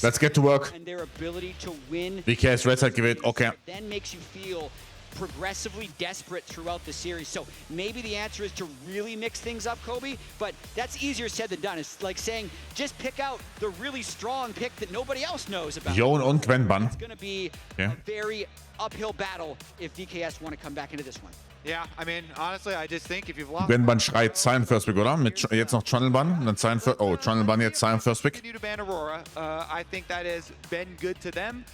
Let's get to work. VKS Red Side gewählt. Okay. Then makes you feel progressively desperate throughout the series. So maybe the answer is to really mix things up, Kobe, but that's easier said than done. It's like saying, just pick out the really strong pick that nobody else knows about. Jon und Gwenban. It's going to be a very uphill battle if VKS want to come back into this one. Yeah, I mean, honestly, I just think if you've lost... Gwenban schreit sein First Pick, oder? Mit jetzt noch Channelban, dann sein Channelban jetzt sein First Pick. Continue to ban Aurora. I think that has been good to them.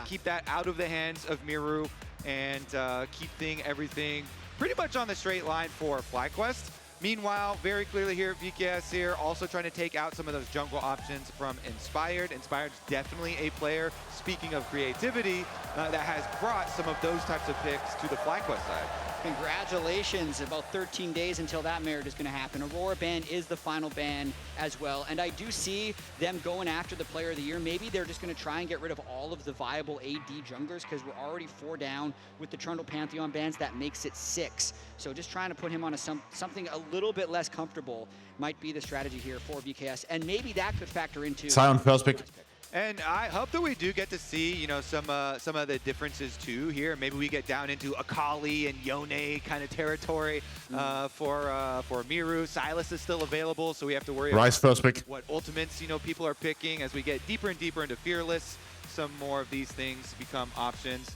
Keep that out of the hands of Miru and keep everything pretty much on the straight line for FlyQuest. Meanwhile, very clearly here, VKS here also trying to take out some of those jungle options from Inspired. Inspired's definitely a player, speaking of creativity, that has brought some of those types of picks to the FlyQuest side. Congratulations, about 13 days until that merit is going to happen. Aurora ban is the final ban as well, and I do see them going after the player of the year. Maybe they're just going to try and get rid of all of the viable AD junglers because we're already 4 down with the Trundle Pantheon bans. That makes it 6. So just trying to put him on something a little bit less comfortable might be the strategy here for VKS, and maybe that could factor into... Sion First Pick. And I hope that we do get to see, you know, some of the differences too here. Maybe we get down into Akali and Yone kind of territory for Miru. Silas is still available, so we have to worry about First Pick. What ultimates, you know, people are picking as we get deeper and deeper into Fearless. Some more of these things become options.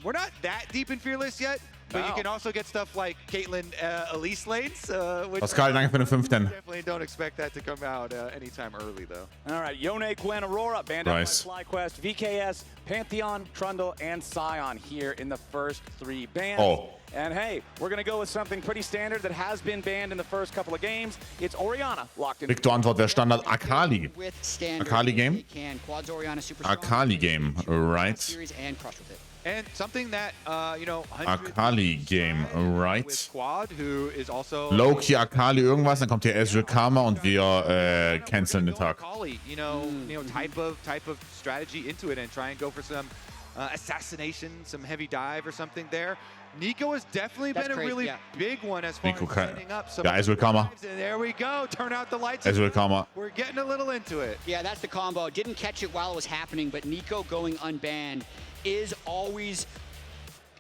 We're not that deep in Fearless yet, but you can also get stuff like Caitlyn Elise lanes, which Pascal, danke für den 5. Definitely don't expect that to come out anytime early, though. All right, Yone, Gwen, Aurora, banned out by FlyQuest, VKS, Pantheon, Trundle, and Sion here in the first 3 bans. Oh. And hey, we're going to go with something pretty standard that has been banned in the first couple of games. It's Orianna locked in. Victor Antwort wäre Standard Akali. Akali Game. Akali Game, right. And something that, you know, Akali Game, right. Squad, who is also Low-Key Akali irgendwas, dann kommt hier Ezreal Karma und wir canceln den Tag. You know, type of strategy into it and try and go for some assassination, some heavy dive or something there. Nico has definitely been a really big one as far as setting up some Ezreal Karma. And there we go. Turn out the lights. Ezreal Karma. We're getting a little into it. Yeah, that's the combo. Didn't catch it while it was happening, but Nico going unbanned is always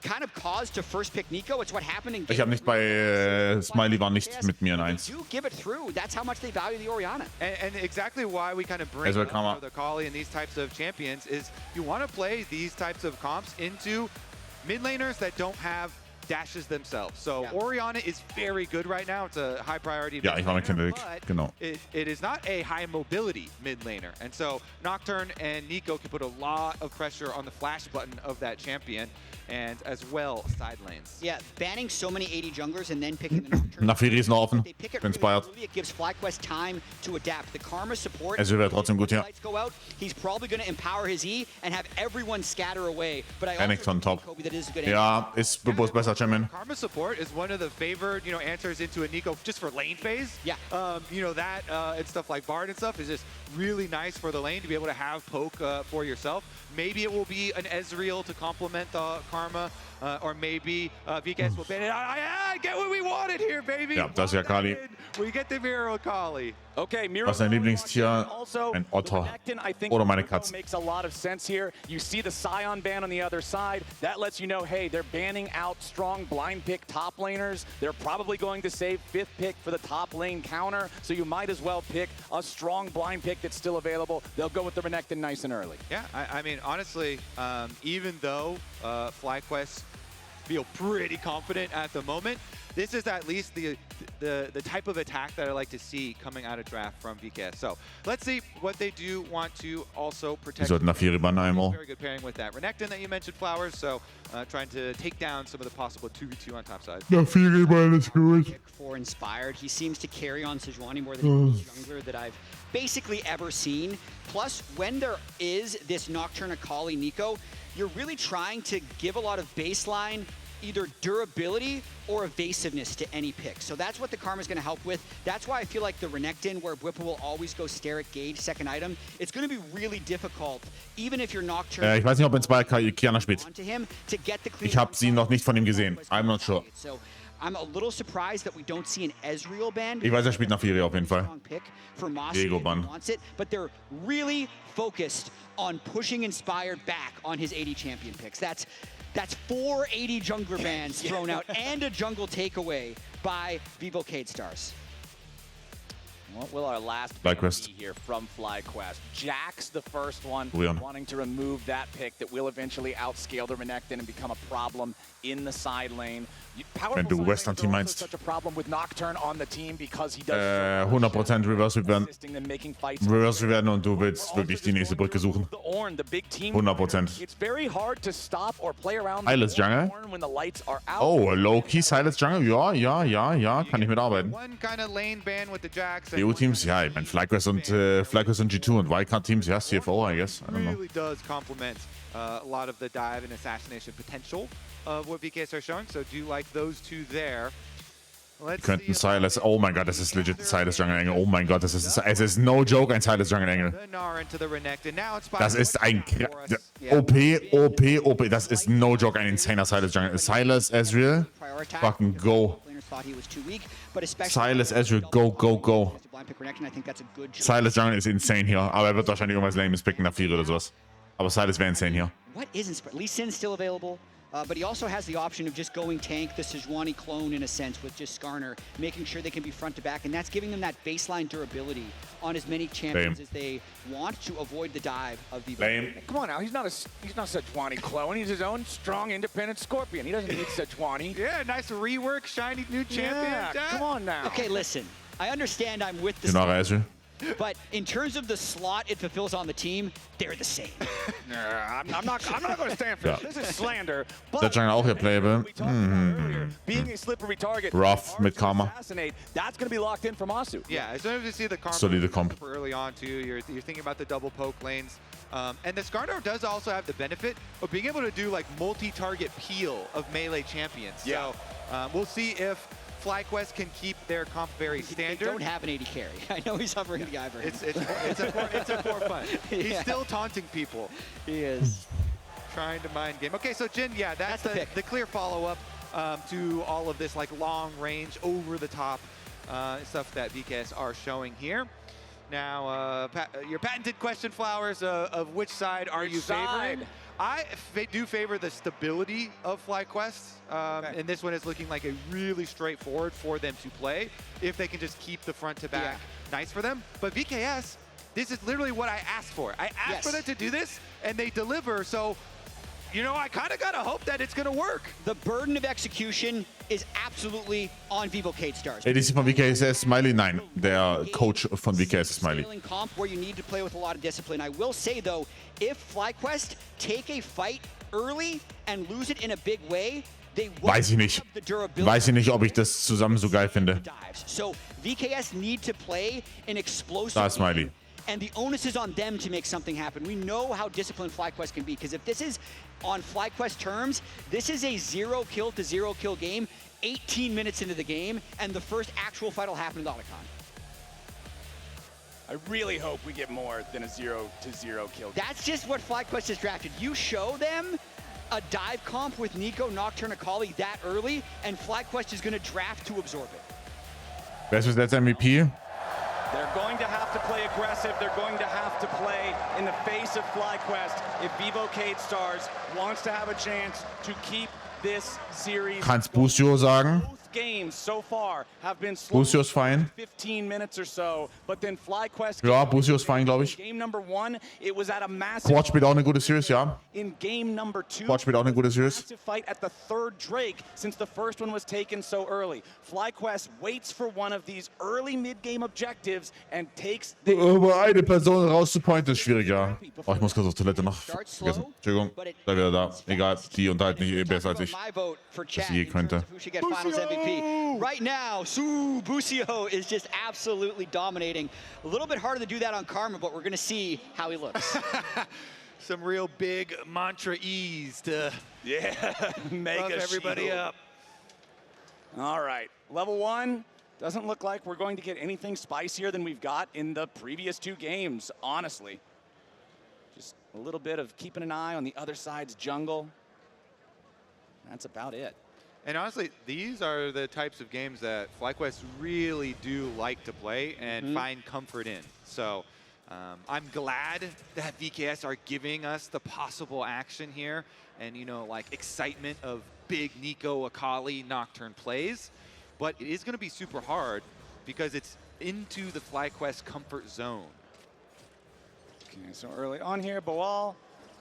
kind of cause to first pick Nico. It's what happened in game. Ich habe nicht bei Smiley war nicht mit mir in 1. You give it through. That's how much they value the Orianna. And exactly why we kind of bring up the Kali and these types of champions is you want to play these types of comps into mid laners that don't have dashes themselves. So Orianna is very good right now. It's a high priority. Ja, ich war mit Kendrick, genau. It is not a high mobility mid laner. And so Nocturne and Nico can put a lot of pressure on the flash button of that champion and as well side lanes. Yeah, banning so many AD junglers and then picking the Nocturne. Nafiri ist noch offen. Inspired. It gives FlyQuest time to adapt. The Karma support. Es wird trotzdem gut hier. Lights go out. He's probably going to empower his E and have everyone scatter away. But I also think top. Kobe that is a good Ja, ist bewusst besser, Champion. Karma support is one of the favored, you know, answers into a Nico just for lane phase. Yeah. You know, that and stuff like Bard and stuff is just really nice for the lane to be able to have poke for yourself. Maybe it will be an Ezreal to complement the Karma, or maybe VKS will ban it. I get what we wanted here, baby. Ja, das ist ja Akali. We get the Miro Akali. Okay, Miro. Was ist dein Lieblingstier? Ein Otter. Oder meine Katze. Makes a lot of sense here. You see the Sion ban on the other side. That lets you know, hey, they're banning out strong blind pick top laners. They're probably going to save 5th pick for the top lane counter. So you might as well pick a strong blind pick that's still available. They'll go with the Renekton nice and early. Yeah, I mean, honestly, even though FlyQuest feel pretty confident at the moment, this is at least the type of attack that I like to see coming out of draft from VKS. So let's see what they do want to also protect. Sollten Nafiri bannen einmal. Very good pairing with that Renekton that you mentioned, Flowers. So trying to take down some of the possible 2v2 on top side. Nafiri bannen ist gut. For Inspired, he seems to carry on Sejuani more than any jungler that I've basically ever seen. Plus, when there is this Nocturne Akali Nico, you're really trying to give a lot of baseline either durability or evasiveness to any pick. So that's what the Karma is going to help with. That's why I feel like the Renekton, where Whipple will always go Steric Gauge, second item, it's going to be really difficult, even if you're Nocturne. Ich weiß nicht, ob Inspire Kiana spielt. To him to get the clean Ich habe sie noch nicht von ihm gesehen. I'm not sure. So I'm a little surprised that we don't see an Ezreal ban. Ich weiß, er spielt nach Fury auf jeden Fall. Strong pick for Mossy Diego if he ban. wants it, but they're really focused on pushing Inspired back on his 80 champion picks. That's 4 80 jungler bans thrown out and a jungle takeaway by VKS Stars. What will our last FlyQuest be here from FlyQuest? Jack's the first one, Leon. wanting to remove that pick that will eventually outscale the Renekton and become a problem in the side lane. Wenn du Western Team meinst. 100% Reverse werden und du willst wirklich die nächste Brücke suchen. 100%. Silas Jungle. Oh, Low-Key Silas Jungle. Ja, kann ich mitarbeiten. EU-Teams, ja, ich meine FlyQuest und G2 und Wildcard-Teams, ja, CFO, I guess. I don't know. Really does complement a lot of the dive and assassination potential of what VKS are showing, so do like those two there. Wir könnten Silas, oh mein Gott, das ist legit Silas Jungle Engel. Oh mein Gott, es ist no joke ein Silas Jungle Engel. Das ist ein OP, das ist no joke ein insaner Silas Jungle. Silas Ezreal, fucking go. Silas Ezreal, go. Silas Jungle ist insane hier, aber er wird wahrscheinlich irgendwas Lames picken nach 4 oder sowas. Aber Silas wäre insane hier. What is Inspired? Lee Sin's still available. But he also has the option of just going tank, the Sejuani clone in a sense with just Skarner, making sure they can be front to back, and that's giving them that baseline durability on as many champions as they want to avoid the dive of the. Come on now, he's not a Sejuani clone. He's his own strong, independent Scorpion. He doesn't need Sejuani. Yeah, nice rework, shiny new champion. Yeah, come on now. Okay, listen. I understand I'm with the. But in terms of the slot it fulfills on the team, they're the same. I'm not going to stand for this. This is slander. Der Jungle auch hier playable. Being a slippery target. Rough mit Karma. That's going to be locked in for Masu. Yeah, as soon as you see the Karma Solide Comp. early on too, you're thinking about the double poke lanes. And the Skarner does also have the benefit of being able to do like multi-target peel of melee champions. Yeah. So we'll see if FlyQuest can keep their comp very standard. They don't have an 80 carry. I know he's hovering the Ivern. It's a for fun. He's still taunting people. He is. Trying to mind game. Okay, so Jin, yeah, that's the clear follow-up to all of this like long range, over the top stuff that VKS are showing here. Now, your patented question, Flowers, of which side are you favoring? I do favor the stability of FlyQuest, and this one is looking like a really straightforward for them to play if they can just keep the front to back nice for them. But VKS, this is literally what I asked for. I asked for them to do this, and they deliver. So, you know, I kind of got to hope that it's going to work. The burden of execution is absolutely on VKS Stars. ADC von VKS ist Smiley? Nein, der Coach von VKS ist Smiley. Comp where you need to play with a lot of discipline. I will say though, if FlyQuest take a fight early and lose it in a big way, they Weiß ich nicht. Weiß ich nicht, ob ich das zusammen so geil finde. So VKS need to play an explosive. Da ist Smiley. And the onus is on them to make something happen. We know how disciplined FlyQuest can be, because if this is on FlyQuest terms, this is a 0 kill to 0 kill game, 18 minutes into the game, and the first actual fight will happen in Otacon. I really hope we get more than a 0 to 0 kill game. That's just what FlyQuest has drafted. You show them a dive comp with Nico, Nocturne, Akali that early, and FlyQuest is going to draft to absorb it. Wer ist das letzte MVP? They're going to have to play aggressive. They're going to have to play in the face of FlyQuest if VKS Stars wants to have a chance to keep this series. Kannst Busio sagen? Games so far have been Busio ist fein. 15 minutes or so, but then FlyQuest. Ja, Busio ist fein, glaube ich. Game number 1, it was at a massive. Quad spielt auch eine gute Series, ja. In game number 2, Quad spielt auch eine gute Series. massive fight at the third Drake since the first one was taken so early. FlyQuest waits for one of these early mid-game objectives and takes the. Aber eine Person rauszupointen ist schwierig, ja. Oh, ich muss kurz auf Toilette noch. Vergessen. Entschuldigung, da wieder da. Egal, die unterhalten nicht besser als ich. Was je könnte. Right now, Busio is just absolutely dominating. A little bit harder to do that on Karma, but we're going to see how he looks. Some real big mantra ease to mega everybody shield. up. All right, level 1 doesn't look like we're going to get anything spicier than we've got in the previous 2 games, honestly. Just a little bit of keeping an eye on the other side's jungle. That's about it. And honestly, these are the types of games that FlyQuest really do like to play and find comfort in. So I'm glad that VKS are giving us the possible action here and, you know, like excitement of big Nico Akali Nocturne plays. But it is going to be super hard because it's into the FlyQuest comfort zone. Okay, so early on here, Boal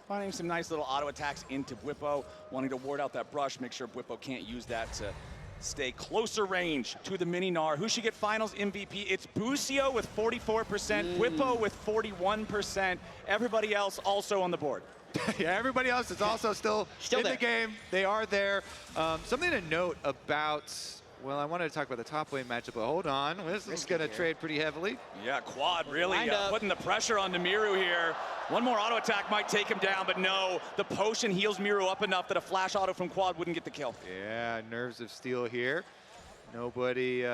finding some nice little auto attacks into Bwipo, wanting to ward out that brush, make sure Bwipo can't use that to stay closer range to the mini Gnar. Who should get finals MVP? It's Busio with 44%, Bwipo with 41%. Everybody else also on the board. Yeah, everybody else is also still in there. the game. They are there. Something to note about, well, I wanted to talk about the top lane matchup, but hold on. This is going to trade pretty heavily. Yeah, Quad really putting the pressure on Miru here. One more auto attack might take him down, but no, the potion heals Miru up enough that a flash auto from Quad wouldn't get the kill. Yeah, nerves of steel here. Nobody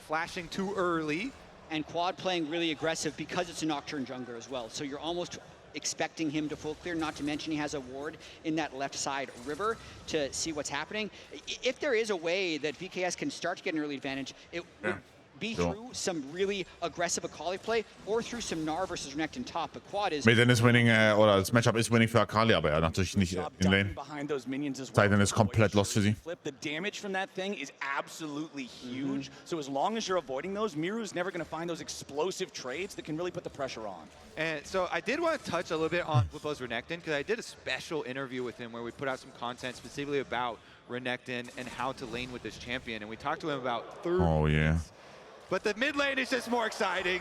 flashing too early. And Quad playing really aggressive because it's a Nocturne jungler as well. So you're almost expecting him to full clear, not to mention he has a ward in that left side river to see what's happening. If there is a way that VKS can start to get an early advantage, it would be through some really aggressive Akali play or through some Gnar versus Renekton top. But Quad is... Mid ist winning, oder das Matchup ist winning für Akali, aber er natürlich nicht in Lane. Zeiten ist komplett lost für sie. The damage from that thing is absolutely huge. So as long as you're avoiding those, Miru's never going to find those explosive trades that can really put the pressure on. And so I did want to touch a little bit on Bwipo's Renekton because I did a special interview with him where we put out some content specifically about Renekton and how to lane with this champion. And we talked to him about 30 Oh yeah. But the mid lane is just more exciting.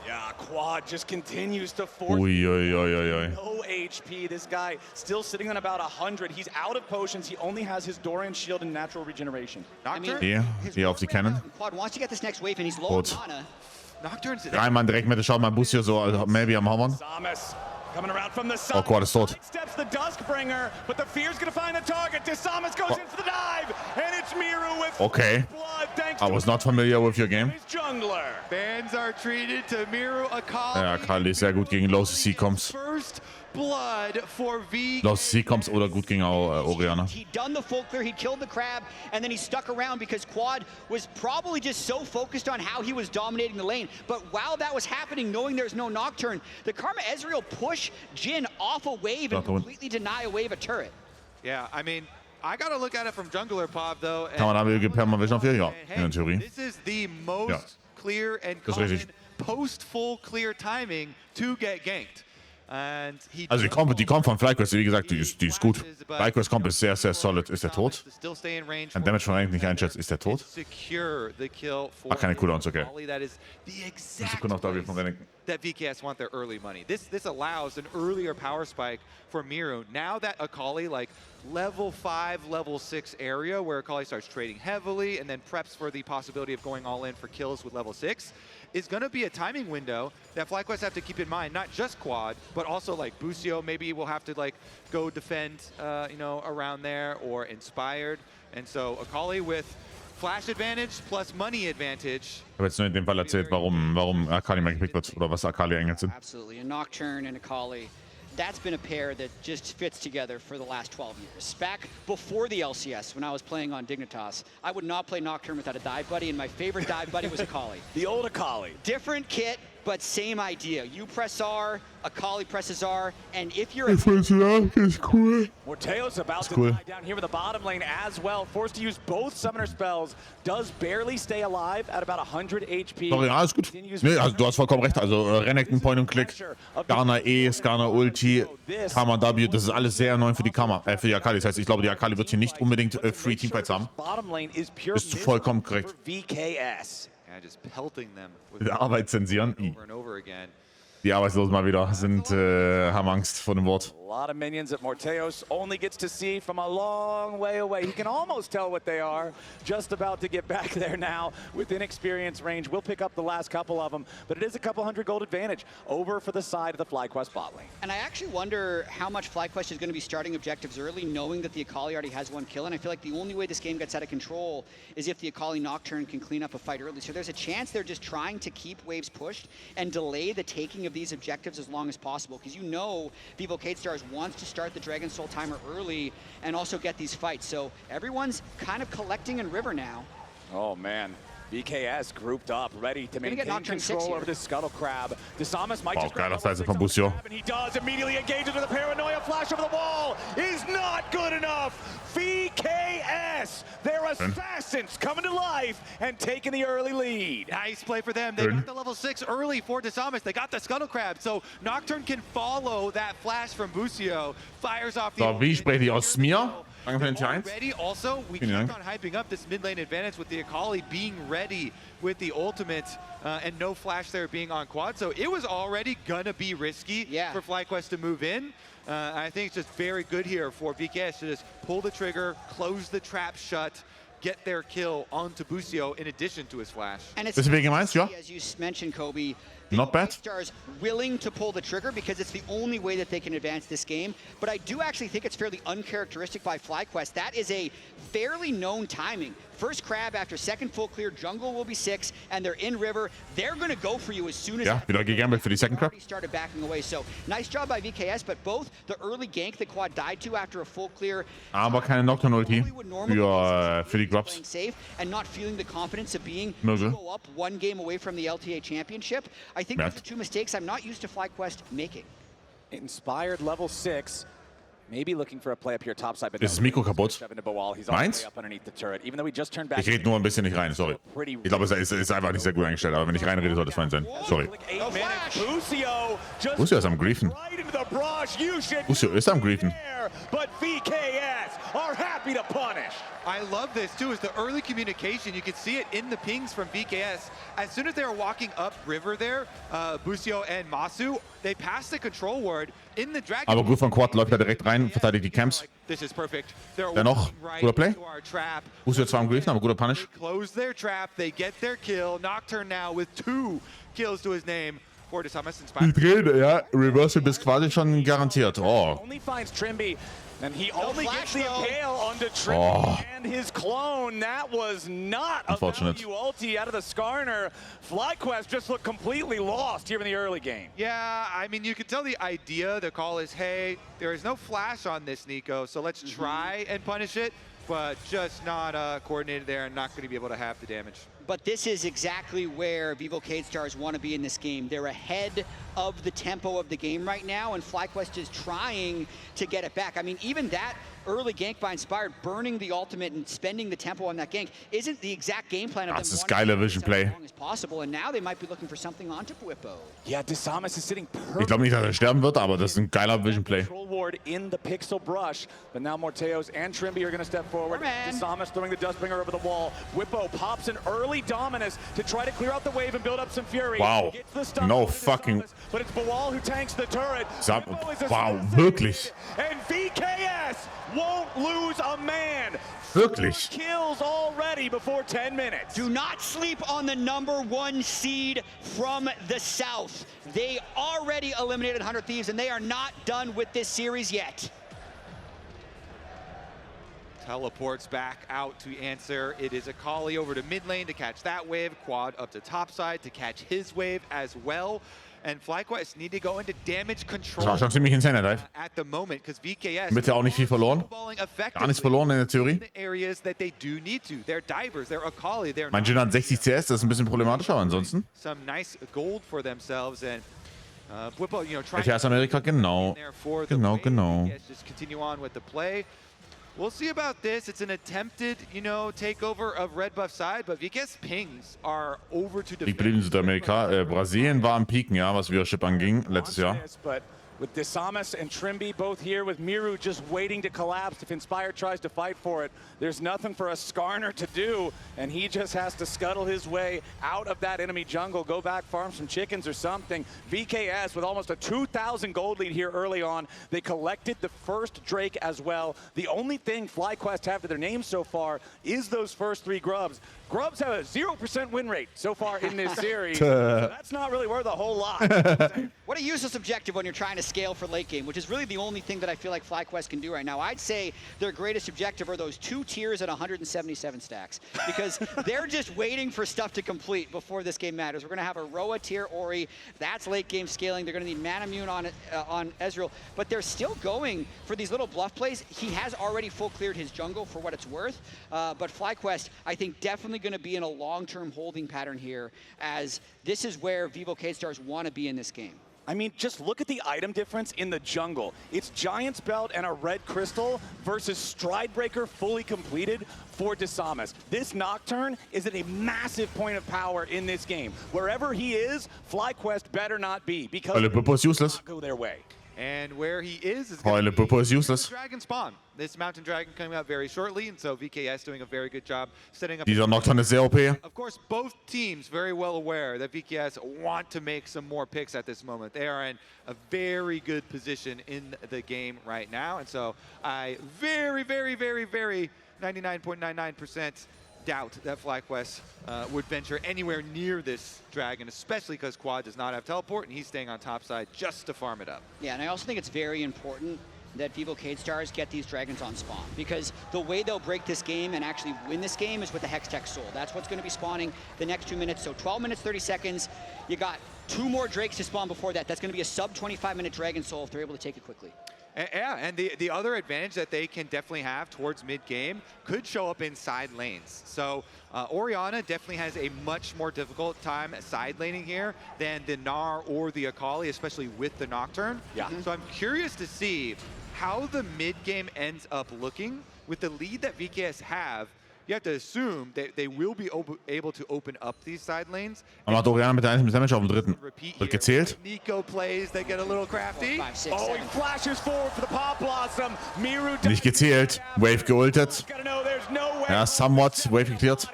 Yeah, Quad just continues to force Ui. no HP. This guy still sitting on about 100. He's out of potions. He only has his Dorian shield and natural regeneration. Nocturne? Hier auf die Cannon. Quad wants to get this next wave and he's low on Gut. mana. Nocturne's... Drei Mann direkt mit, schaut mal Busio so, maybe am Hammern. Samus coming around from the side. Quad ist tot. Steps the Duskbringer, but the Fear's gonna find the target. Samus goes in for the dive, and it's Miru with Okay. blood. Thanks I was not familiar with your game. his jungler. Fans are treated to Miru Akali. Ja, Akali ist sehr gut gegen Low CC Comps. First blood for VKS. Low CC Comps oder gut gegen Orianna. He'd done the full clear, he killed the crab, and then he stuck around because Quad was probably just so focused on how he was dominating the lane. But while that was happening, knowing there's no Nocturne, the Karma Ezreal push Jhin off a wave and completely deny a wave a turret. Yeah, I mean, I gotta look at it from jungler Pop though. Kann man da Permavision auf 4? Ja, Hey, in der Theorie. this is the most clear and Das ist common richtig. post-full clear timing to get ganked. And he Also die kommt von FlyQuest, wie gesagt, die ist gut. FlyQuest kommt ist sehr solid. Ist er tot? Ein Damage von eigentlich nicht einschätzt. Ist er tot? Ach, keine Cooldowns, okay. That is the exact Sekunde auf W von Renekton. that VKS want their early money. This allows an earlier power spike for Miru. Now that Akali, like level 5, level 6 area where Akali starts trading heavily and then preps for the possibility of going all in for kills with level 6, is going to be a timing window that FlyQuest have to keep in mind. Not just Quad, but also like Busio maybe will have to like go defend, you know, around there, or Inspired. And so Akali with Flash advantage plus money advantage. Ich habe jetzt nur in dem Fall erzählt, warum Akali mal gepickt wird oder was Akali eigentlich sind. Absolutely, a Nocturne and Akali. That's been a pair that just fits together for the last 12 years. Back before the LCS, when I was playing on Dignitas, I would not play Nocturne without a dive buddy, and my favorite dive buddy was Akali. The old Akali. Different kit, but same idea. You press R, Akali presses R, and if you're Ist cool. Morteo's about to cool. die down here with the bottom lane as well. Forced to use both summoner spells. Does barely stay alive at about 100 HP. Sorry, ja, ist gut. Nee, also du hast vollkommen recht. Also Renekton Point und Click, Skarner E, Skarner Ulti, Karma W, das ist alles sehr neu für die für die Akali. Das heißt, ich glaube, die Akali wird hier nicht unbedingt Free Teamfights haben. Bottom lane is pure Bist du vollkommen korrekt. for VKS. Yeah, just pelting them with Die Arbeit zensieren. over and over again. Die Arbeitslosen mal wieder haben Angst vor dem Wort. A lot of minions that Morteos only gets to see from a long way away. He can almost tell what they are. Just about to get back there now within experience range. We'll pick up the last couple of them, but it is a couple hundred gold advantage over for the side of the FlyQuest bot lane. And I actually wonder how much FlyQuest is going to be starting objectives early, knowing that the Akali already has one kill. And I feel like the only way this game gets out of control is if the Akali Nocturne can clean up a fight early. So there's a chance they're just trying to keep waves pushed and delay the taking of these objectives as long as possible. Because you know Vivo K-Stars Stars wants to start the Dragon Soul timer early and also get these fights. So everyone's kind of collecting in River now. Oh, man. VKS grouped up, ready to maintain Nocturne control over the Scuttle Crab. Desamas might just geiler Seite von Busio. and he does immediately engage into the paranoia flash over the wall. Is not good enough. VKS, their assassins coming to life and taking the early lead. Nice play for them. They got the level 6 early for Desamas. They got the Scuttle Crab, so Nocturne can follow that flash from Busio. Fires off the... So, wie spreche ich aus mir? Danke für den Tier 1. Already, also, we keep on hyping up this mid lane advantage with the Akali being ready with the ultimate and no flash there being on quad. So it was already gonna be risky for FlyQuest to move in. I think it's just very good here for VKS to just pull the trigger, close the trap shut, get their kill onto Busio in addition to his flash. And it's Bisschen VG1, ja. as you mentioned, Kobe, Not bad. Stars willing to pull the trigger because it's the only way that they can advance this game. But I do actually think it's fairly uncharacteristic by FlyQuest. That is a fairly known timing. First crab after second full clear, jungle will be 6, and they're in river. They're going to go for you as soon as... Ja, wieder gegambelt für die Second Crab. ...started backing away. So, nice job by VKS, but both the early gank that Quad died to after a full clear... Aber keine Nocturne-Ulti für die Grubs. ...safe and not feeling the confidence of being Mögel. go up one game away from the LTA championship. I think those are two mistakes I'm not used to FlyQuest making. Inspired level 6. Maybe looking for a play up here topside, but Ist das Mikro kaputt? Meins? Ich rede nur ein bisschen nicht rein, sorry. Ich glaube, es ist einfach nicht sehr gut eingestellt, aber wenn ich reinrede, sollte es fein sein. Sorry. Busio ist am Griefen. Busio ist am Griefen. But VKS are happy to punish. I love this too, is the early communication. You can see it in the pings from VKS. As soon as they were walking up river there, Busio and Masu, they passed the control ward in the Dragon. Aber gut von Quad läuft da direkt rein, verteidigt die Camps. This is perfect. They're Dennoch, guter Play. Trap. Busio zwar am Griefen, aber guter Punish. They close their trap, they get their kill. Nocturne now with 2 kills to his name. Die Träne, ja. Reversal ist quasi schon garantiert. Oh. Only finds Trimby, and he only gets the impale onto Trimby and his clone. That was not a value ulti out of the Skarner. FlyQuest just looked completely lost here in the early game. Yeah, I mean, you can tell the idea, the call is, hey, there is no flash on this Nico, so let's try and punish it, but just not coordinated there and not going to be able to have the damage. But this is exactly where VKS Stars want to be in this game. They're ahead of the tempo of the game right now, and FlyQuest is trying to get it back. I mean, even that early gank by Inspired, burning the ultimate and spending the tempo on that gank, isn't the exact game plan of them. Das ist geile Vision Play. As long as possible, and now they might be looking for something onto Bwipo. Yeah, Desamas is sitting perfect. Ich glaube nicht, dass sterben wird, aber das ist ein geiler Vision Play. Control ward in the pixel brush, but now Morteos and Trimby are going to step forward. Desamas throwing the Dustbringer over the wall. Bwipo pops an early Dominus to try to clear out the wave and build up some fury. Wow. No fucking... But it's Bawal who tanks the turret. Wow, wirklich. And VKS won't lose a man. Wirklich. Kills already before 10 minutes. Do not sleep on the #1 seed from the South. They already eliminated 100 Thieves, and they are not done with this series yet. Teleports back out to answer. It is Akali over to mid lane to catch that wave. Quad up to top side to catch his wave as well. And FlyQuest need to go into damage control. Das war schon ziemlich insane, Dive. At the moment, because VKS Mit ja auch nicht viel verloren. Gar nichts verloren in der Theorie. Areas that they do need to. They're divers, they're Akali, they're Mein Jin hat 60 CS, das ist ein bisschen problematisch, aber ansonsten. Some nice gold for themselves and Bwipo, you know, trying LTA Amerika, genau. Genau. Just continue on with the play. We'll see about this. It's an attempted, you know, takeover of red buff side, but VKS pings are over to Liegt blieben Südamerika. Brasilien war am Piken, ja, was Viewership anging, letztes Jahr. With Desamas and Trimby both here, with Miru just waiting to collapse if Inspire tries to fight for it. There's nothing for a Skarner to do, and he just has to scuttle his way out of that enemy jungle, go back, farm some chickens or something. VKS with almost a 2,000 gold lead here early on. They collected the first Drake as well. The only thing FlyQuest have to their name so far is those first 3 grubs. Grubs have a 0% win rate so far in this series. So that's not really worth a whole lot. What a useless objective when you're trying to scale for late game, which is really the only thing that I feel like FlyQuest can do right now. I'd say their greatest objective are those 2 tiers at 177 stacks, because they're just waiting for stuff to complete before this game matters. We're going to have a Roa tier Ori. That's late game scaling. They're going to need Mana Immune on Ezreal, but they're still going for these little bluff plays. He has already full cleared his jungle for what it's worth, but FlyQuest, I think, definitely going to be in a long-term holding pattern here, as this is where Vivo K-Stars want to be in this game. I mean, just look at the item difference in the jungle. It's Giant's Belt and a red crystal versus Stridebreaker fully completed for Disamas. This Nocturne is at a massive point of power in this game. Wherever he is, FlyQuest better not be, because Bubbo useless. go their way. And where he is Heule Bubbo is useless. Dragon spawn. This Mountain Dragon coming out very shortly, and so VKS doing a very good job setting up. Dieser Nocturne ist sehr OP. Of course, both teams very well aware that VKS want to make some more picks at this moment. They are in a very good position in the game right now, and so I very 99.99% doubt that FlyQuest would venture anywhere near this dragon, especially because Quad does not have teleport, and he's staying on top side just to farm it up. Yeah, and I also think it's very important that Vivo K-Stars get these dragons on spawn, because the way they'll break this game and actually win this game is with the Hextech Soul. That's what's going to be spawning the next 2 minutes. So 12 minutes, 30 seconds. You got 2 more Drakes to spawn before that. That's going to be a sub 25-minute Dragon Soul if they're able to take it quickly. Yeah, and the other advantage that they can definitely have towards mid-game could show up in side lanes. So Orianna definitely has a much more difficult time side laning here than the Gnar or the Akali, especially with the Nocturne. Yeah. So I'm curious to see how the mid-game ends up looking with the lead that VKS have. You have to assume that they will be able to open up these side lanes. Man macht Orianna mit 1 Damage auf dem dritten. Wird gezählt. Nico plays, they get a little crafty. 5, 6, Oh, 7. he flashes forward for the Pop Blossom. Miru Nicht gezählt. Wave geultet. Ja, somewhat. Wave geklärt.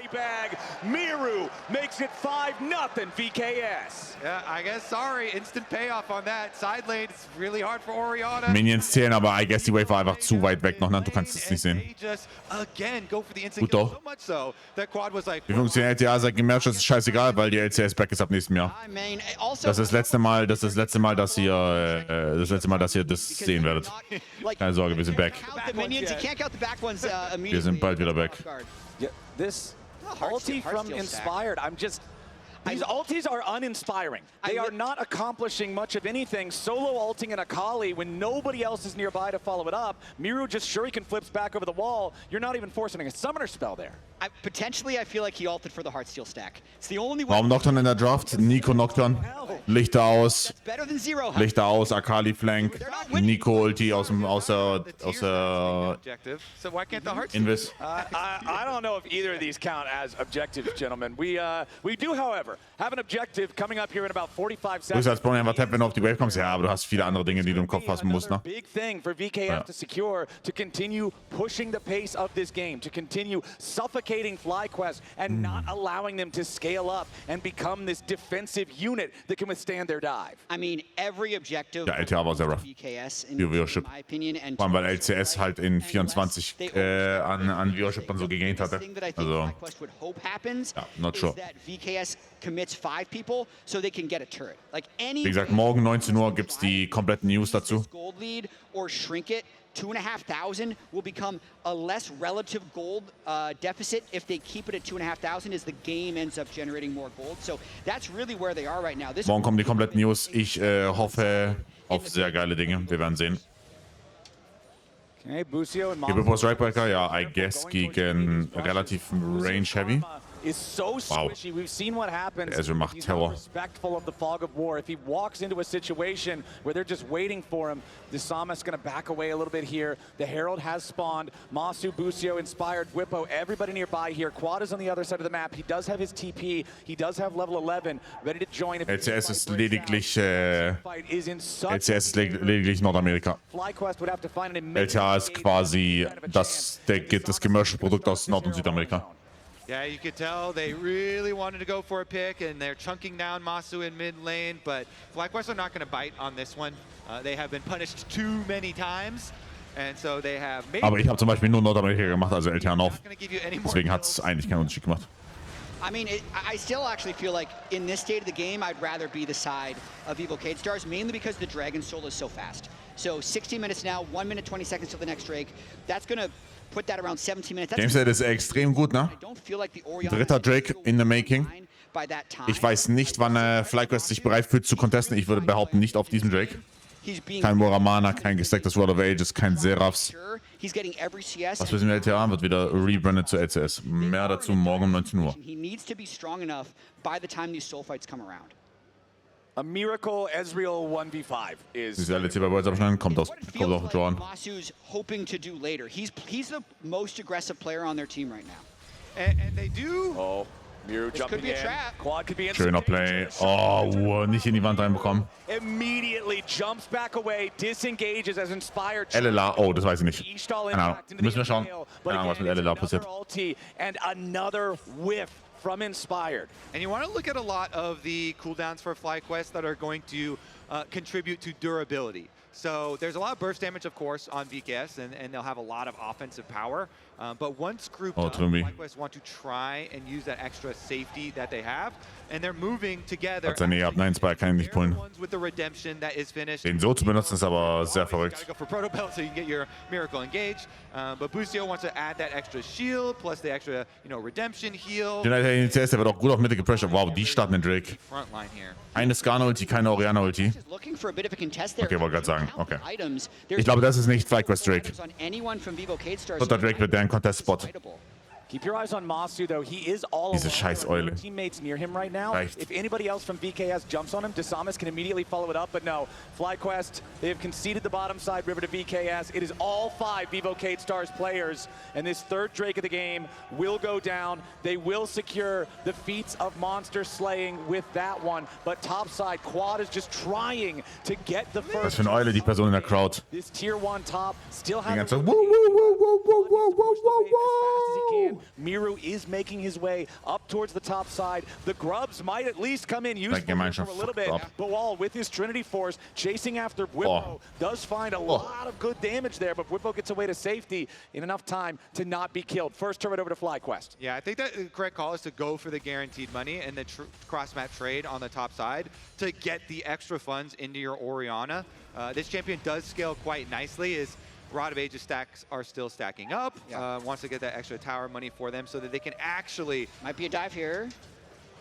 Miru makes it 5-0 VKS. Yeah, I guess, sorry, instant payoff on that. Side lane, it's really hard for Orianna. Minions zählen, aber I guess die Wave war einfach zu weit weg noch, ne? Du kannst es nicht sehen. Gut doch. Wie funktioniert LTA seit gemerkt, das ist scheißegal, weil die LCS back ist ab nächstem Jahr. Das ist das letzte Mal, dass ihr das sehen werdet. Keine Sorge, wir sind back. Wir sind bald wieder back. Yeah, this ulti from Inspired, these ultis are uninspiring. They are not accomplishing much of anything. Solo ulting an Akali when nobody else is nearby to follow it up. Miru just shuriken flips back over the wall. You're not even forcing a summoner spell there. Potentially, I feel like he ulted for the Heartsteel stack. It's the only way. Warum Nocturne in der Draft? Nico Nocturne. Lichter aus. Better than zero. Lichter aus, Akali Flank. Nico Ulti aus der Invis. I don't know if either of these count as objectives, gentlemen. We do, however, have an objective coming up here in about 45 Du seconds. bist als Brony einfach tappen, wenn du auf die Wave kommst. Ja, aber du hast viele andere Dinge, die du im Kopf fassen musst, ne? Big thing for VKS to secure, to continue pushing the pace of this game, to continue suffocating FlyQuest and not allowing them to scale up and become this defensive unit that can withstand their dive. I mean, every objective. Ja, LTA war sehr rough. VKS, Die Viewership. my opinion, and Vor allem, weil LCS halt in 24 an Viewership dann so gegaint hatte. Also, ja, not sure. VKS commits 5 people so they can get a turret. Like any. Wie gesagt, morgen 19 Uhr gibt es die kompletten News dazu. Gold lead or shrink it. 2,500 will become a less relative gold deficit if they keep it at 2,500 as the game ends up generating more gold. So that's really where they are right now. Morgen kommen die kompletten News. Ich hoffe auf sehr geile Dinge. Wir werden sehen. Okay, Busio and Bevor Strikebreaker, ja, I guess gegen relativ Range Heavy. Is so squishy. We've seen what happens. Ezreal macht He's Terror. not respectful of the fog of war. If he walks into a situation where they're just waiting for him, Disamas going to back away a little bit here. The Herald has spawned. Masu, Busio, Inspired, Whippo, everybody nearby here. Quad is on the other side of the map. He does have his TP. He does have level 11, ready to join. LCS ist lediglich Nordamerika. LTA ist quasi das Commercial-Produkt aus Nord- und Südamerika. Yeah, you could tell they really wanted to go for a pick, and they're chunking down Masu in mid lane, but FlyQuest are not going to bite on this one. They have been punished too many times, and so they have made. Aber ich habe zum Beispiel nur Nordamerika gemacht, also LTA North. Deswegen hat es eigentlich keinen Unterschied gemacht. I mean, I still actually feel like in this state of the game, I'd rather be the side of VKS Stars, mainly because the Dragon Soul is so fast. So 16 minutes now, 1 minute 20 seconds till the next Drake. That's going to put that around 17 minutes. Gameside ist extrem gut, ne? Dritter Drake in the making. Ich weiß nicht, wann FlyQuest sich bereit fühlt zu contesten. Ich würde behaupten, nicht auf diesem Drake. Kein Moramana, kein gestacktes World of Ages, kein Seraphs. Was wissen wir, LTA wird wieder rebrandet zu LCS. Mehr dazu morgen um 19 Uhr. A Miracle Ezreal 1v5 is. Diese LTA bei Worlds abschneiden, kommt auf Jordan. Masu's hoping to do later. He's the most aggressive player on their team right now. And they do. Oh, Miru jumping in. Quad could be in. Schöner Play. Oh, nicht in die Wand reinbekommen. Immediately jumps back away, disengages as Inspired. LLA, oh, das weiß ich nicht. Keine Ahnung. Müssen wir schauen. Keine Ahnung, was mit LLA passiert. And another whiff from Inspired. And you want to look at a lot of the cooldowns for FlyQuest that are going to contribute to durability. So there's a lot of burst damage, of course, on VKS, and they'll have a lot of offensive power. But once grouped up, FlyQuest want to try and use that extra safety that they have, and they're moving together. Nein, Spike kann ihn nicht pullen. With the redemption that is finished. Den so zu benutzen ist aber sehr verrückt. Go for Proto Belt so you can get your Miracle engaged. But Boostio wants to add that extra shield plus the extra, redemption heal. Der ICS, der wird auch gut auf Mitte gepressured. Wow, die starten den Drake. Eine Skarner-Ulti, keine Orianna-Ulti. Okay, wollte gerade sagen. Okay. Ich glaube, das ist nicht FlyQuest Drake. Dritter Drake wird der Contest-Spot. Keep your eyes on Masu, though. He is all Diese scheiß Eule. teammates near him right now. Reicht. If anybody else from VKS jumps on him, Desamas can immediately follow it up. But no, FlyQuest, they have conceded the bottom side river to VKS. It is all 5 VKS Stars players. And this third Drake of the game will go down. They will secure the feats of monster slaying with that one. But topside, Quad is just trying to get the first. Was für eine Eule, die Person in der Crowd. This tier 1 top still has ganze Miru is making his way up towards the top side. The Grubs might at least come in useful for a little bit. Bawal with his Trinity Force chasing after Bwipo does find a lot of good damage there, but Bwipo gets away to safety in enough time to not be killed. First turret over to FlyQuest. Yeah, I think that the correct call is to go for the guaranteed money and the cross-map trade on the top side to get the extra funds into your Orianna. This champion does scale quite nicely. Rod of Ages stacks are still stacking up. Wants to get that extra tower money for them so that they can actually... Might be a dive here.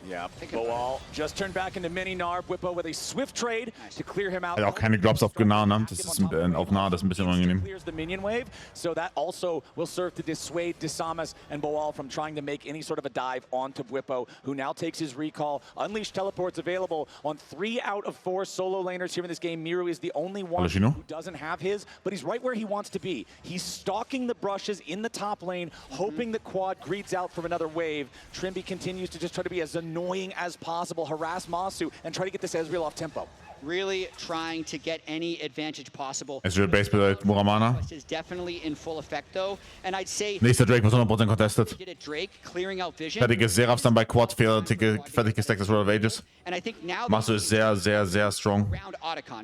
Yeah, Bawal just turned back into mini Gnar. Bwipo with a swift trade to clear him out. Auch keine Drops auf Gnar, ne? Das ist auf Nah, das ist ein bisschen unangenehm. Clears the minion wave, so that also will serve to dissuade Desamas and Bawal from trying to make any sort of a dive onto Bwipo, who now takes his recall. Unleashed teleports available on 3 out of 4 solo laners here in this game. Miru is the only one who doesn't have his, but he's right where he wants to be. He's stalking the brushes in the top lane, hoping that Quad greets out from another wave. Trimby continues to just try to be as annoying as possible, harass Masu, and try to get this Ezreal off tempo. Really trying to get any advantage possible. Ezreal base bedeutet Moramana. Is definitely in full effect though, and I'd say nächster Drake wird 100% contested. Drake clearing out vision. Fertige Seraphs dann bei Quad, fertig gestacktes World of Ages. And I think now Masu ist sehr, sehr, sehr strong.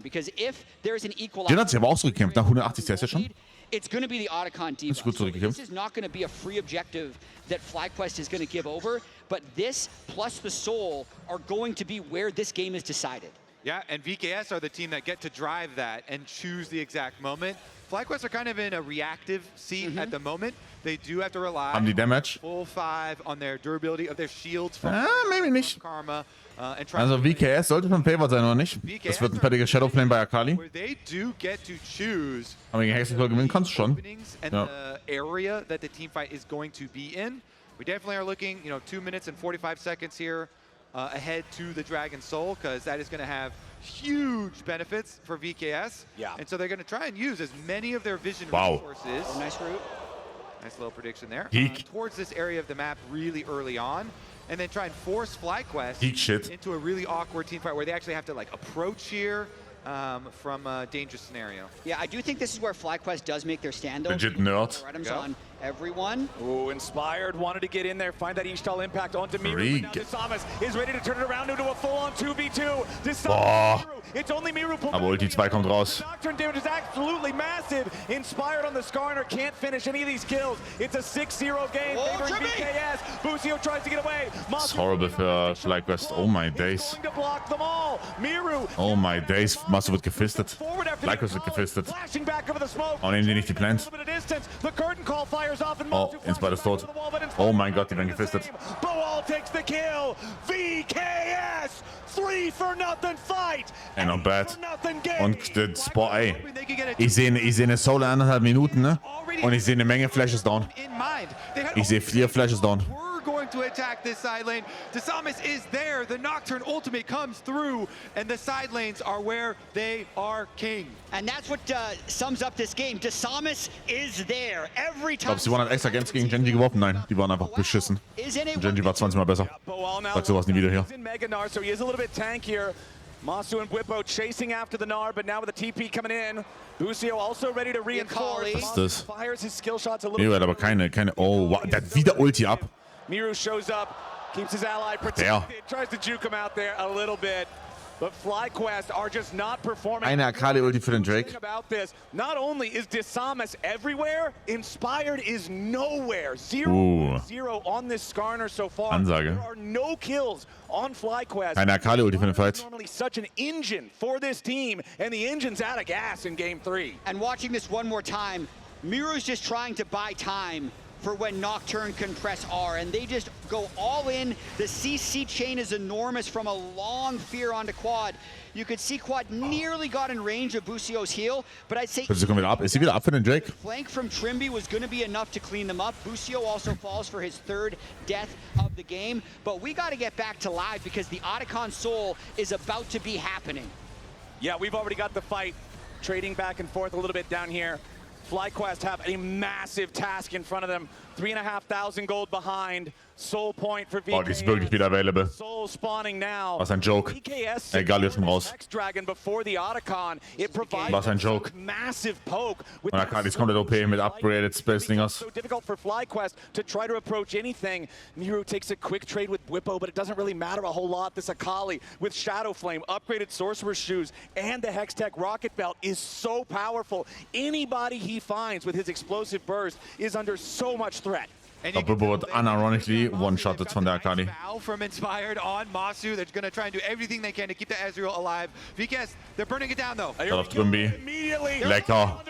Because if there's an equal Den hat sich aber auch zurückgekämpft, nach 180 CS schon. It's going to be the Otacon debuff. So this is not going to be a free objective that FlyQuest is going to give over, but this plus the Soul are going to be where this game is decided. Yeah, and VKS are the team that get to drive that and choose the exact moment. FlyQuest are kind of in a reactive seat at the moment. They do have to rely on the damage. Full 5 on their durability of their shields from maybe nicht. Karma. Also VKS sollte schon favored sein, oder nicht? Das wird ein fertiger Shadowflame bei Akali. They do get to choose. Aber gegen Hexenfall gewinnen kannst du schon. And the area that the team fight is going to be in. We definitely are looking, 2 minutes and 45 seconds here ahead to the Dragon Soul, because that is going to have huge benefits for VKS. Yeah. And so they're going to try and use as many of their vision resources. Oh, nice route. Nice little prediction there. Towards this area of the map really early on. And then try and force FlyQuest into a really awkward team fight where they actually have to approach here from a dangerous scenario. Yeah, I do think this is where FlyQuest does make their stand, though. Legit nerd. Items on everyone. Ooh, Inspired wanted to get in there, find that Ishtal impact onto Miru. Freak. Now Desamas is ready to turn it around into a full-on 2v2. Boah. Miru. It's only Miru. Aber Ulti 2 kommt raus. Nocturne damage is absolutely massive. Inspired on the Skarner, can't finish any of these kills. It's a 6-0 game favoring VKS. Busio tries to get away. Das ist horrible für FlyQuest. Oh my days. Going to block them all. Miru. Oh my days. Master wird gefistet. FlyQuest wird gefistet. Flashing back over the smoke. Oh, nehmen die nicht die Plants? The curtain call fires off and Oh, Inspired ist tot. Oh mein Gott, die werden gefistet. Boal takes the kill. VKS 3-for-nothing fight. Ey, not bad. Und das, boah, ey. Ich sehe eine Solo 1,5 Minuten, ne? Und ich sehe eine Menge Flashes down. Ich sehe 4 Flashes down. Going to attack this side lane. Desamas is there. The Nocturne ultimate comes through, and the side lanes are where they are king. And that's what sums up this game. Desamas is there every Ich time. glaube, sie waren extra Games gegen Genji geworfen. Nein, die waren einfach beschissen. Genji war 20 Mal besser. Sag sowas nie wieder hier. So he is a little bit tankier. Masu and Bwipo chasing after the Gnar, but now with the TP coming in. Busio also ready to reinforce. Was ist das? Fires his skill shots a little Nee, bit. aber keine. Oh, wow. Der hat wieder Ulti ab. Miru shows up, keeps his ally protected, tries to juke him out there a little bit. But FlyQuest are just not performing. Eine Akali-Ulti für den Drake. About this, not only is Desamas everywhere, Inspired is nowhere. 0 on this Skarner so far. Ansage. There are no kills on FlyQuest. Eine Akali-Ulti für den Fight. Normally such an engine for this team, and the engine's out of gas in Game 3. And watching this one more time, Miru's just trying to buy time for when Nocturne can press R, and they just go all in. The CC chain is enormous from a long fear onto Quad. You could see Quad nearly got in range of Busio's heal, but I'd say Sie kommen wieder ab. Ist sie wieder ab für den Drake? flank from Trimby was going to be enough to clean them up. Busio also falls for his 3rd death of the game, but we got to get back to live because the Otacon Soul is about to be happening. Yeah, we've already got the fight trading back and forth a little bit down here. FlyQuest have a massive task in front of them. 3,500 gold behind. Soul point for VKS. Oh, die ist wirklich wieder available. Soul spawning now. Was ein Joke. VKS Egal, wir sind raus. Dragon before the Otacon. It provides Was ein Joke. massive poke. Und Akali ist komplett OP mit upgraded Space-Dingers. So difficult for FlyQuest to try to approach anything. Miru takes a quick trade with Bwipo, but it doesn't really matter a whole lot. This Akali with Shadow Flame, upgraded Sorcerer's Shoes, and the Hextech Rocket Belt is so powerful. Anybody he finds with his explosive burst is under so much threat. Bwipo wird unironically one-shotted von der Akali. Foul from Inspired on Masu. They're going to try and do everything they can to keep the Ezreal alive. VKS, they're burning it down, though. Auf Trimby. Lecker.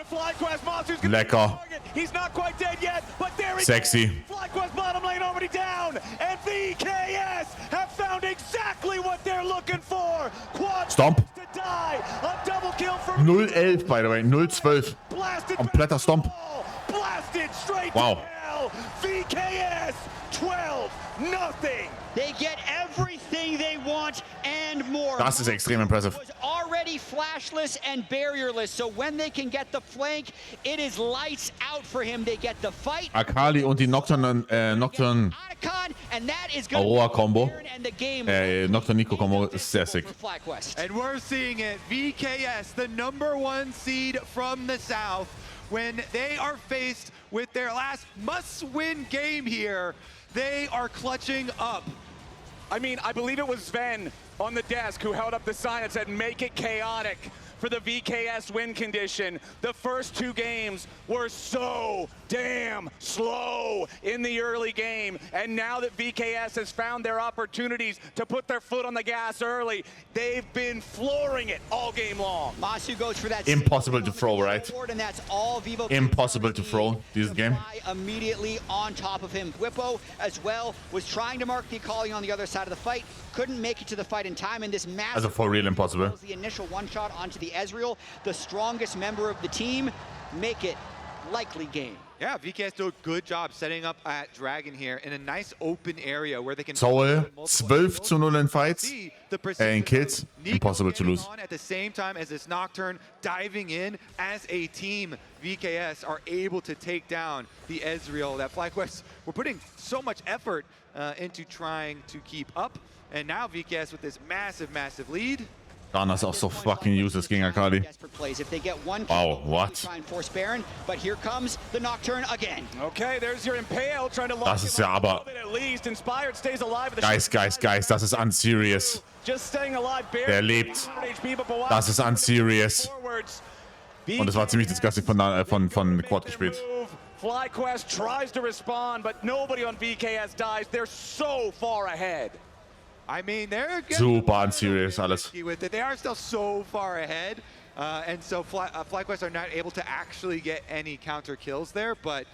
Lecker. He's not quite dead yet, but there he Sexy. FlyQuest bottom lane already down, and VKS have found exactly what they're looking for. Quad Stomp. to die. A double kill from 0-11, by the way. 0-12. blasted Kompletter Stomp. blasted straight Wow. to hell. VKS 12-0. They get everything they want and more. Das ist extrem impressive. Was already flashless and barrierless, so when they can get the flank, it is lights out for him. They get the fight. Akali und die Nocturne Otacon, and that is going Aurora Combo. and the game Nocturne Nico Combo ist sehr sick. for FlyQuest. And we're seeing it. VKS, the #1 seed from the South, when they are faced with their last must-win game here, they are clutching up. I mean, I believe it was Sven on the desk who held up the sign that said, "Make it chaotic." For the VKS win condition. The first 2 games were so damn slow in the early game. And now that VKS has found their opportunities to put their foot on the gas early, they've been flooring it all game long. Masu goes for that Impossible to throw, right? and that's all Vivo Impossible to throw this game. immediately on top of him. Bwipo as well was trying to mark the Akali on the other side of the fight, couldn't make it to the fight in time, and this massive Also for real impossible. the initial one shot onto the Ezreal, the strongest member of the team, make it likely game. Yeah, VKS do a good job setting up at Dragon here in a nice open area where they can Soul 12-0 in Fights. see the In kills, Nico impossible to getting lose. on at the same time as this Nocturne diving in as a team. VKS are able to take down the Ezreal that FlyQuest were putting so much effort into trying to keep up. And now VKS with this massive, massive lead. Dana ist auch so fucking useless gegen Akali. Wow, what? Das ist ja aber... Guys, das ist unserious. Der lebt. Das ist unserious. Und das war ziemlich disgusting von Quad gespielt. FlyQuest tries to respond, but nobody on VKS dies. They're so far ahead. I mean, they're super unserious alles. With it. They are still so far ahead, and so FlyQuest are not able to actually get any counter kills there, but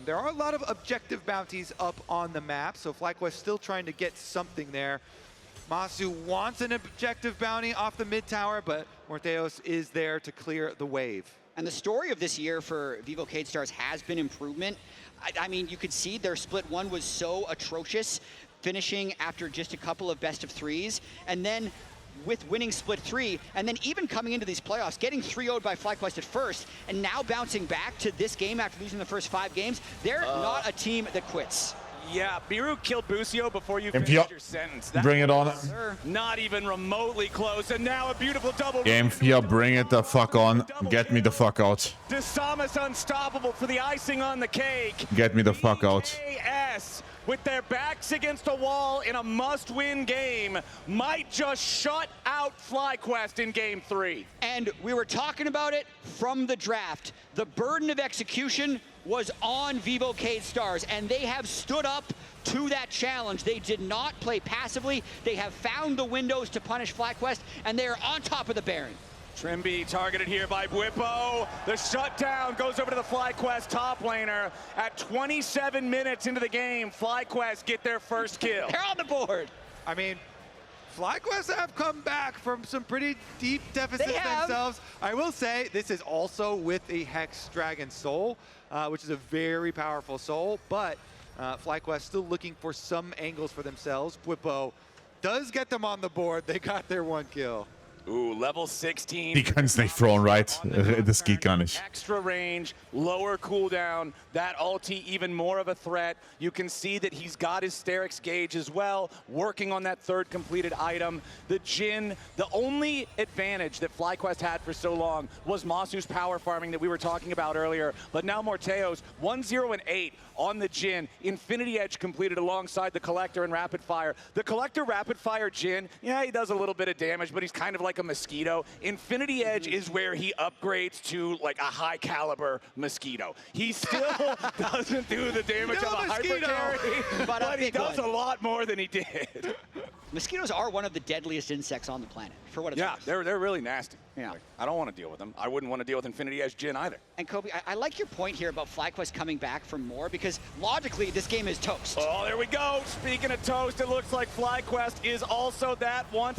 there are a lot of objective bounties up on the map, so FlyQuest still trying to get something there. Masu wants an objective bounty off the mid tower, but Morteos is there to clear the wave. And the story of this year for Vivo Cade Stars has been improvement. I mean, you could see their split one was so atrocious, finishing after just a couple of best of threes, and then with winning split 3, and then even coming into these playoffs, getting 3-0'd by FlyQuest at first, and now bouncing back to this game after losing the first 5 games. They're not a team that quits. Yeah, Biru killed Busio before you finished your sentence. Bring it on. Not even remotely close, and now a beautiful double. Game 4, bring it the fuck on. Get me the fuck out. Desamas unstoppable for the icing on the cake. Get me the fuck out. VKS, with their backs against a wall in a must-win game, might just shut out FlyQuest in Game 3. And we were talking about it from the draft. The burden of execution was on Vivo Cade Stars, and they have stood up to that challenge. They did not play passively. They have found the windows to punish FlyQuest, and they are on top of the Baron. Trimby targeted here by Bwipo. The shutdown goes over to the FlyQuest top laner. At 27 minutes into the game, FlyQuest get their first kill. They're on the board. I mean, FlyQuest have come back from some pretty deep deficits themselves. I will say this is also with a Hex Dragon Soul, which is a very powerful soul, but FlyQuest still looking for some angles for themselves. Bwipo does get them on the board. They got their 1 kill. Ooh, level 16. Die können es nicht thrown, right? Das geht gar nicht. Extra range, lower cooldown, that ulti even more of a threat. You can see that he's got his Sterix gauge as well, working on that 3rd completed item. The Jhin, the only advantage that FlyQuest had for so long was Masu's power farming that we were talking about earlier. But now Morteos, 1-0 and 8 on the Jhin. Infinity Edge completed alongside the Collector and Rapid Fire. The Collector Rapid Fire Jhin, yeah, he does a little bit of damage, but he's kind of like a mosquito. Infinity Edge is where he upgrades to like a high caliber mosquito. He still doesn't do the damage of a hyper carry, but he does a lot more than he did. Mosquitoes are one of the deadliest insects on the planet, for what it's worth. Yeah, they're really nasty. Yeah. Like, I don't want to deal with them. I wouldn't want to deal with Infinity Edge Jhin either. And Kobe, I like your point here about FlyQuest coming back for more, because logically this game is toast. Oh, there we go. Speaking of toast, it looks like FlyQuest is also that once.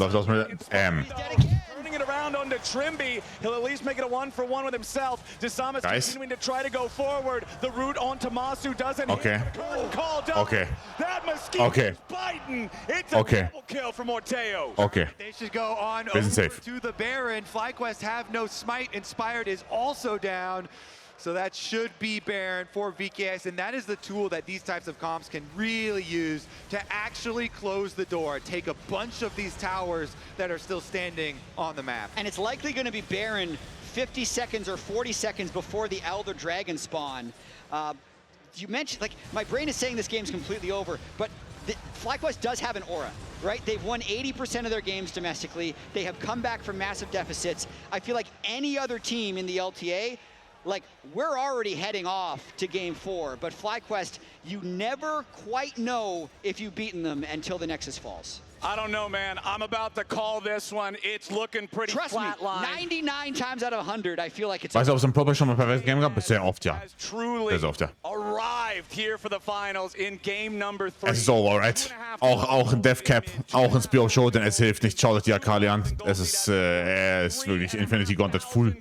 Turning it around onto Trimby. He'll at least make it a 1-for-1 with himself. Desamas continuing to try to go forward. The route onto Masu doesn't hit. Call double. That mosquito is biting. It's a double kill for Morteo. They should go on over to the Baron. FlyQuest have no smite. Inspired is also down. So that should be Baron for VKS, and that is the tool that these types of comps can really use to actually close the door, take a bunch of these towers that are still standing on the map. And it's likely going to be Baron 50 seconds or 40 seconds before the Elder Dragon spawn. You mentioned, like, my brain is saying this game's completely over, but FlyQuest does have an aura, right? They've won 80% of their games domestically. They have come back from massive deficits. I feel like any other team in the LTA, like, we're already heading off to Game 4, but FlyQuest, you never quite know if you've beaten them until the Nexus falls. I don't know, man. I'm about to call this one. It's looking pretty flatline. 99 times out of 100, I feel like it's... Weißt du, ob es im Pro schon mal perfekt Game gab? Sehr oft, ja. Sehr oft, ja. Arrived here for the finals in game number 3. Es ist so, alright. Auch ein Deathcap, auch ein Spear of Show, denn es hilft nicht. Schaut euch die Akali an. Es ist, er ist wirklich Infinity Gauntlet full.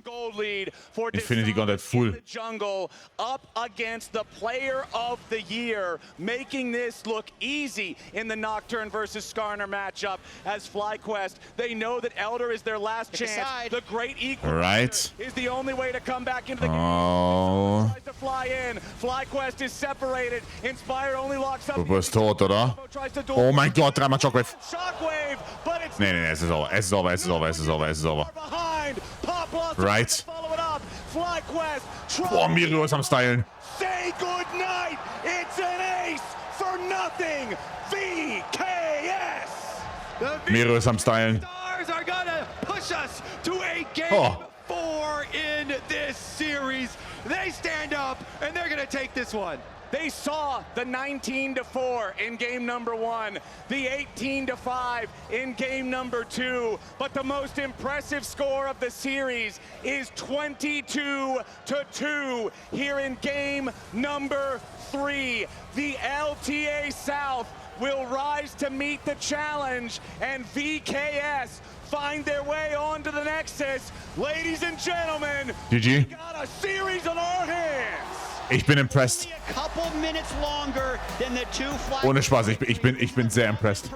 Infinity Gauntlet full. Jungle up against the player of the year, making this look easy in the Nocturne versus Skarner counter matchup as FlyQuest. They know that Elder is their last chance. The great equalizer is the only way to come back into the game. Oh. Tries to fly in. FlyQuest is separated. Inspired only locks up. Du bist tot, oder? Oh mein Gott, dreimal Shockwave. Nee, es ist over. Es ist over, es ist over, es ist over, es ist over. Right. Boah, Mirio ist am Stylen. Say good night. It's an ace for nothing. VKS. Mirio ist am Stylen. Stars are gonna push us to a game 4 in this series. They stand up and they're gonna take this one. They saw the 19-4 in game number 1, the 18-5 in game number 2, but the most impressive score of the series is 22-2 here in game number 3. The LTA South will rise to meet the challenge, and VKS find their way onto the Nexus. Ladies and gentlemen, GG. we got a series on our hands. Ich bin impressed. Ohne Spaß, ich bin sehr impressed.